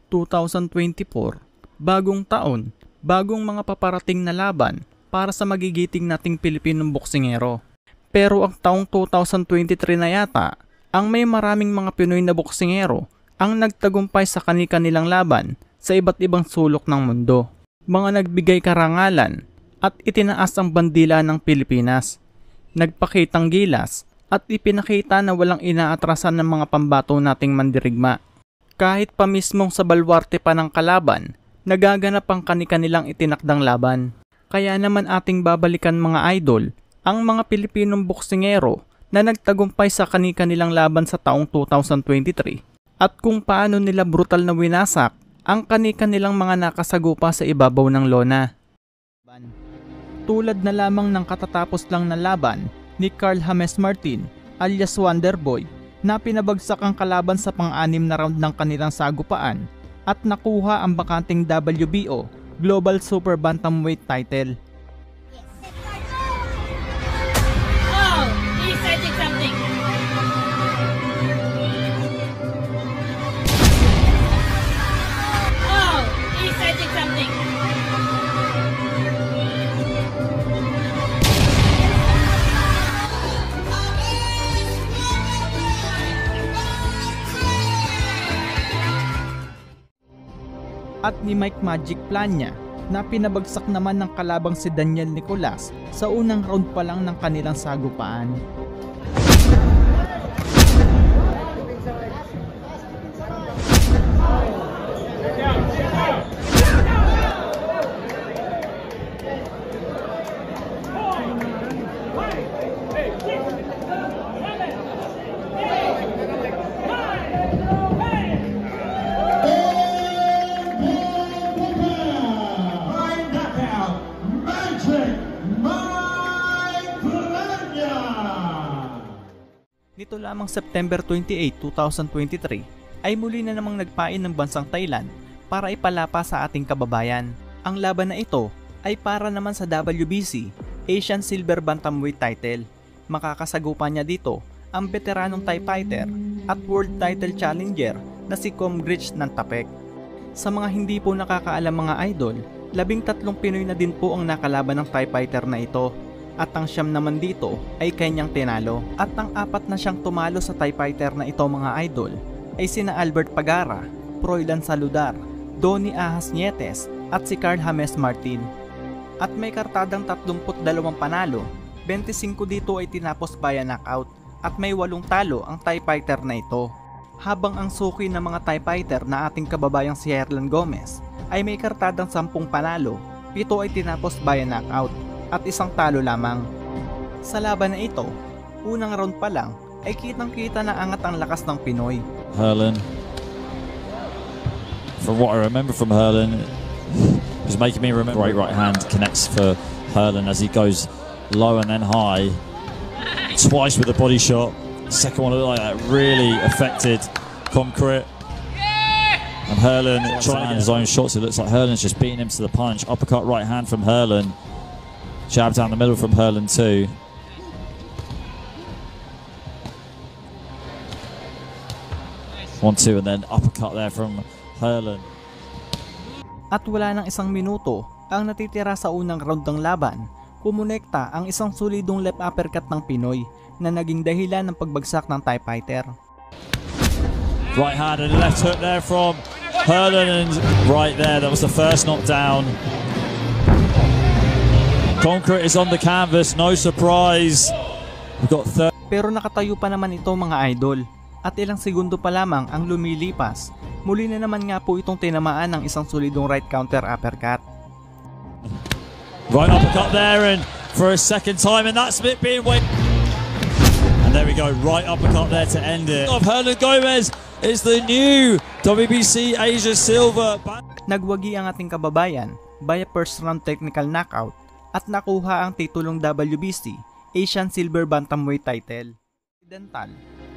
2024, bagong taon, bagong mga paparating na laban para sa magigiting nating Pilipinong boksingero. Pero ang taong 2023 na yata, ang may maraming mga Pinoy na boksingero ang nagtagumpay sa kani-kanilang laban sa iba't ibang sulok ng mundo. Mga nagbigay karangalan at itinaas ang bandila ng Pilipinas. Nagpakitang gilas at ipinakita na walang inaatrasan ng mga pambato nating mandirigma. Kahit pa mismong sa balwarte pa ng kalaban, nagaganap ang kani-kanilang itinakdang laban. Kaya naman ating babalikan mga idol, ang mga Pilipinong boksingero na nagtagumpay sa kani-kanilang laban sa taong 2023 at kung paano nila brutal na winasak ang kani-kanilang mga nakasagupa sa ibabaw ng lona. Tulad na lamang ng katatapos lang na laban ni Carl James Martin alias Wonderboy na pinabagsak ang kalaban sa pang-anim na round ng kanilang sagupaan at nakuha ang bakanting WBO Global Super Bantamweight title. Oh, he said something. Oh, he said something. At ni Mike Magic Plania na pinabagsak naman ng kalabang si Daniel Nicolas sa unang round pa lang ng kanilang sagupaan. Nito lamang September 28, 2023 ay muli na namang nagpain ng bansang Thailand para ipalapa sa ating kababayan. Ang laban na ito ay para naman sa WBC Asian Silver Bantamweight title. Makakasagupa niya dito ang veteranong Thai fighter at world title challenger na si Com Grich ng Tapek. Sa mga hindi po nakakaalam mga idol, 13 Pinoy na din po ang nakalaban ng Thai fighter na ito. At ang siyam naman dito ay kanyang tinalo. At ang apat na siyang tumalo sa Thai fighter na ito mga idol ay sina Albert Pagara, Froilan Saludar, Donnie Ahas Nietes at si Carl James Martin. At may kartadang 32 panalo, 25 dito ay tinapos via knockout at may 8 talo ang Thai fighter na ito. Habang ang suki ng mga Thai fighter na ating kababayang si Herlan Gomez ay may kartadang 10 panalo, 7 ay tinapos via knockout at 1 talo lamang. Sa laban na ito, unang round pa lang ay kitang-kita na angat ang lakas ng Pinoy. Herlan, from what I remember from Herlan, was making me remember great right hand connects for Herlan as he goes low and then high. Twice with a body shot. Second one looked like that really affected Concrete. And Herlan trying his own shots. It looks like Herlan's just beating him to the punch. Uppercut right hand from Herlan. Jab down the middle from Herlan too. One, two, and then uppercut there from Herlan. At wala nang 1 minuto ang natitira sa unang round ng laban, kumonekta ang isang solidong left uppercut ng Pinoy na naging dahilan ng pagbagsak ng Thai fighter. Right hand and left hook there from Herlan, and right there, that was the first knockdown. Concrete is on the canvas, no surprise. We've got Pero nakatayo pa naman ito mga idol. At ilang segundo pa lamang ang lumilipas, muli na naman nga po itong tinamaan ng isang solidong right counter uppercut. Right uppercut there, and for a second time, and that's it being waited. And there we go, right uppercut there to end it. Herlan Gomez is the new WBC Asia Silver. Nagwagi ang ating kababayan via first round technical knockout at nakuha ang titulong WBC Asian Silver Bantamweight title. Dental,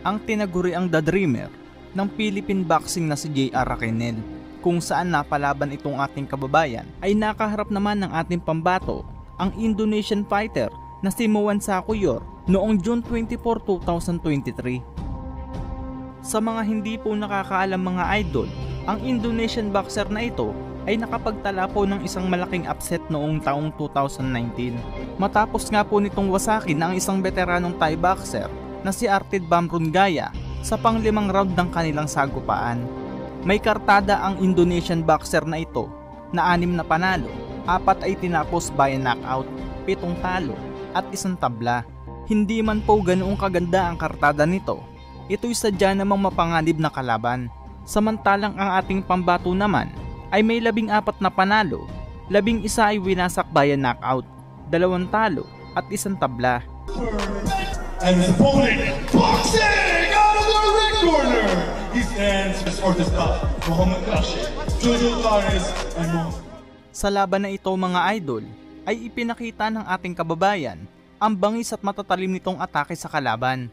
ang tinaguri ang The Dreamer ng Philippine boxing na si J.R. Raquenel, kung saan napalaban itong ating kababayan ay nakaharap naman ng ating pambato, ang Indonesian fighter na si Moan Sakuyor noong June 24, 2023. Sa mga hindi po nakakaalam mga idol, ang Indonesian boxer na ito ay nakapagtala po ng isang malaking upset noong taong 2019. Matapos nga po nitong wasakin ang isang veteranong Thai boxer na si Artid Bamrunggaya sa pang-5 round ng kanilang sagupaan. May kartada ang Indonesian boxer na ito na 6 na panalo, 4 ay tinapos by knockout, 7 talo at 1 tabla. Hindi man po ganoong kaganda ang kartada nito, ito'y sadya namang mapanganib na kalaban. Samantalang ang ating pambato naman ay may 14 na panalo, 11 ay winasak by knockout, 2 talo at 1 tabla. And his opponent, boxing out of the ring corner, he stands for Ortesta, Muhammad Rashid, Jojo Lares, and more. Sa laban na ito mga idol, ay ipinakita ng ating kababayan ang bangis at matatalim nitong atake sa kalaban.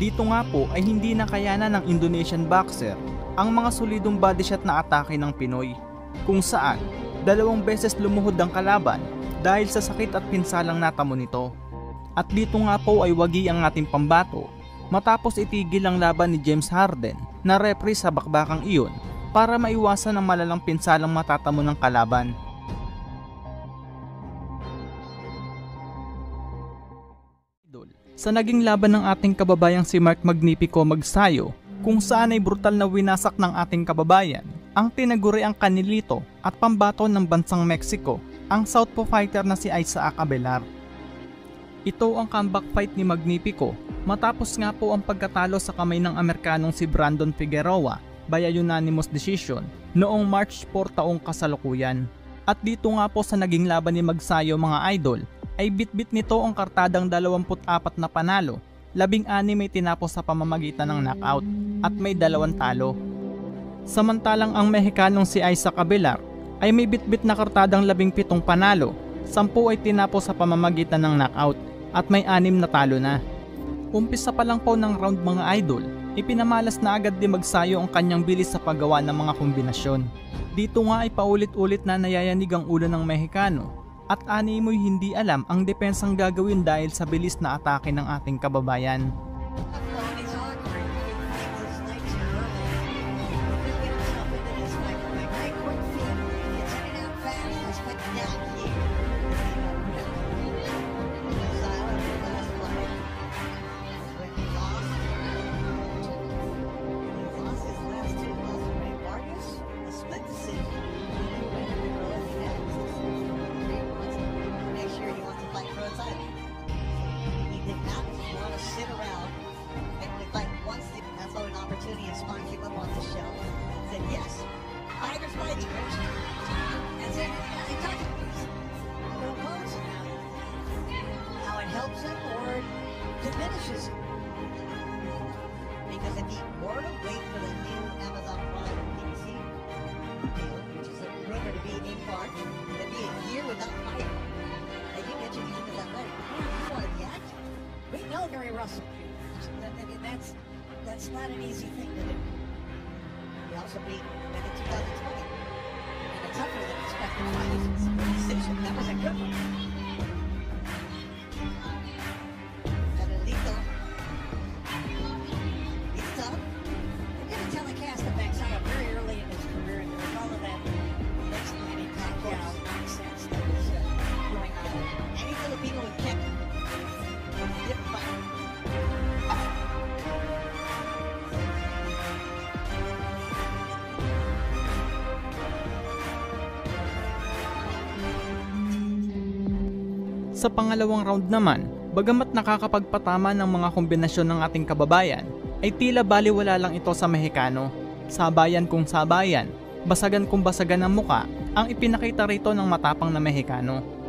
Dito nga po ay hindi nakayanan ng Indonesian boxer ang mga solidong body shot na atake ng Pinoy, kung saan 2 beses lumuhod ang kalaban dahil sa sakit at pinsalang natamo nito. At dito nga po ay wagi ang ating pambato matapos itigil ang laban ni James Harden na referee sa bakbakang iyon para maiwasan ang malalang pinsalang matatamo ng kalaban. Sa naging laban ng ating kababayang si Mark Magnifico Magsayo, kung saan ay brutal na winasak ng ating kababayan ang tinaguriang kanilito at pambato ng bansang Mexico, ang southpaw fighter na si Isaac Abelar. Ito ang comeback fight ni Magnifico matapos nga po ang pagkatalo sa kamay ng Amerikanong si Brandon Figueroa by unanimous decision noong March 4 taong kasalukuyan. At dito nga po sa naging laban ni Magsayo mga idol, ay bitbit nito ang kartadang 24 na panalo, 16 may tinapos sa pamamagitan ng knockout at may 2 talo. Samantalang ang Mexicanong si Isaac Abelar ay may bitbit na kartadang 17 panalo, 10 ay tinapos sa pamamagitan ng knockout at may 6 na talo na. Umpisa pa lang po ng round mga idol, ipinamalas na agad ni Magsayo ang kanyang bilis sa paggawa ng mga kombinasyon. Dito nga ay paulit-ulit na nayayanig ang ulo ng Mexicano at animoy hindi alam ang depensang gagawin dahil sa bilis na atake ng ating kababayan. Because if you were to wait for the new Amazon Prime BBC deal, which is rumored to be in part, it'd be a year without fighting. And you mentioned he's in that fight. You want to react? We know Gary Russell. I mean, that's not an easy thing to do. He also beat him in 2020 in a tougher than expected fight. Decision. That was a good one. Sa pangalawang round naman, bagamat nakakapagpatama ng mga kombinasyon ng ating kababayan, ay tila baliwala lang ito sa Mexicano. Sabayan kung sabayan, basagan kung basagan ng muka ang ipinakita rito ng matapang na Mexicano.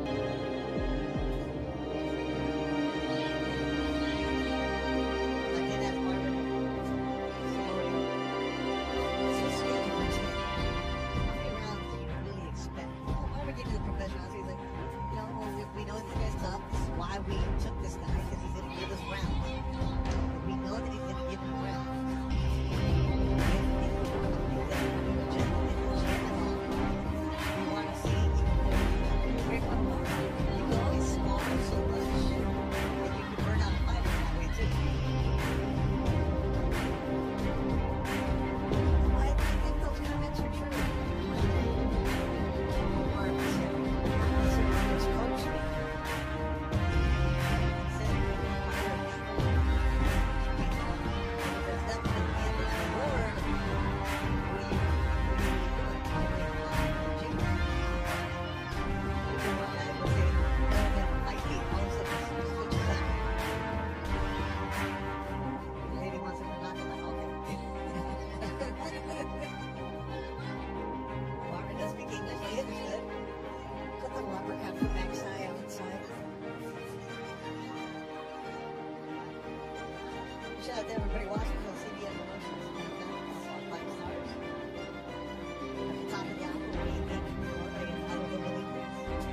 Shout out to everybody watching on CBN Promotions on 5 stars. At the top of the hour, we thank you for being out of the believers.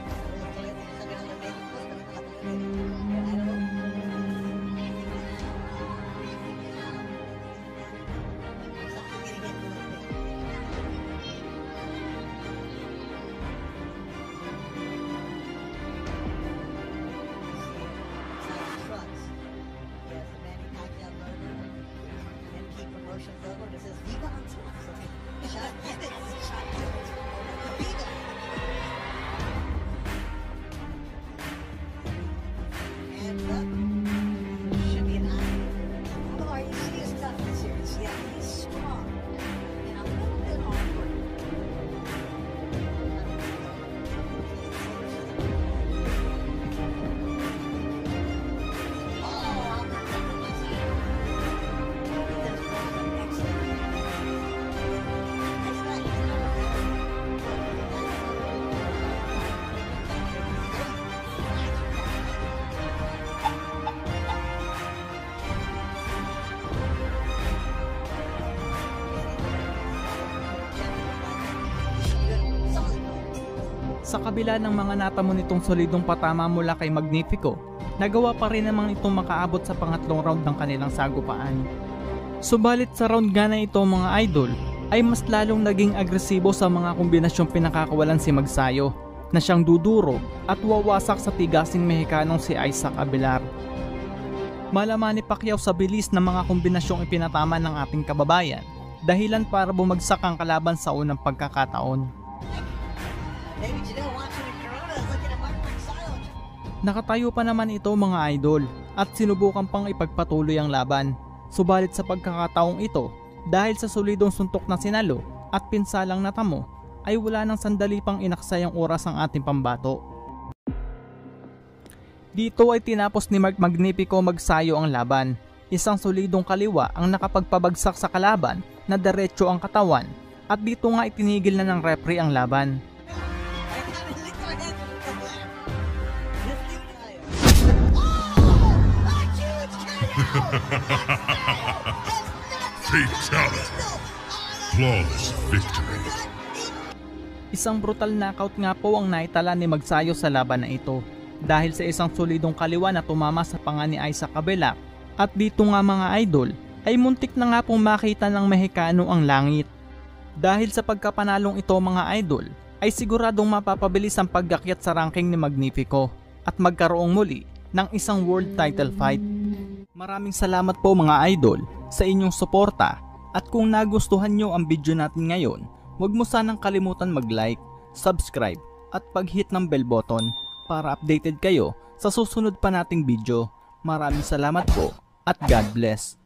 Sabi ng lamig ko, I don't know. Should be an eye. Although you see his toughness here, yeah, he's strong and a little bit awkward. Sa kabila ng mga natamo nitong solidong patama mula kay Magnifico, nagawa pa rin namang itong makaabot sa pangatlong round ng kanilang sagupaan. Subalit sa round nga na ito mga idol, ay mas lalong naging agresibo sa mga kombinasyong pinakakawalan si Magsayo, na siyang duduro at wawasak sa tigasing Mexicanong si Isaac Abelar. Malaman ni Pacquiao sa bilis ng mga kombinasyong ipinatama ng ating kababayan, dahilan para bumagsak ang kalaban sa unang pagkakataon. Nakatayo pa naman ito mga idol at sinubukan pang ipagpatuloy ang laban. Subalit sa pagkakataong ito, dahil sa solidong suntok na sinalo at pinsalang natamo, ay wala nang sandali pang inaksayang oras ang ating pambato. Dito ay tinapos ni Mark Magnifico Magsayo ang laban. Isang solidong kaliwa ang nakapagpabagsak sa kalaban na diretso ang katawan at dito nga itinigil na ng referee ang laban. Fatality. Flawless victory. Isang brutal knockout nga po ang naitala ni Magsayo sa laban na ito dahil sa isang solidong kaliwa na tumama sa panga ni Isaac Abelar. At dito nga mga idol ay muntik na nga pong makita ng Mexicano ang langit. Dahil sa pagkapanalong ito mga idol ay siguradong mapapabilis ang pagakyat sa ranking ni Magnifico at magkaroong muli ng isang world title fight. Maraming salamat po mga idol sa inyong suporta at kung nagustuhan nyo ang video natin ngayon, huwag mo sanang kalimutan mag-like, subscribe at pag-hit ng bell button para updated kayo sa susunod pa nating video. Maraming salamat po at God bless.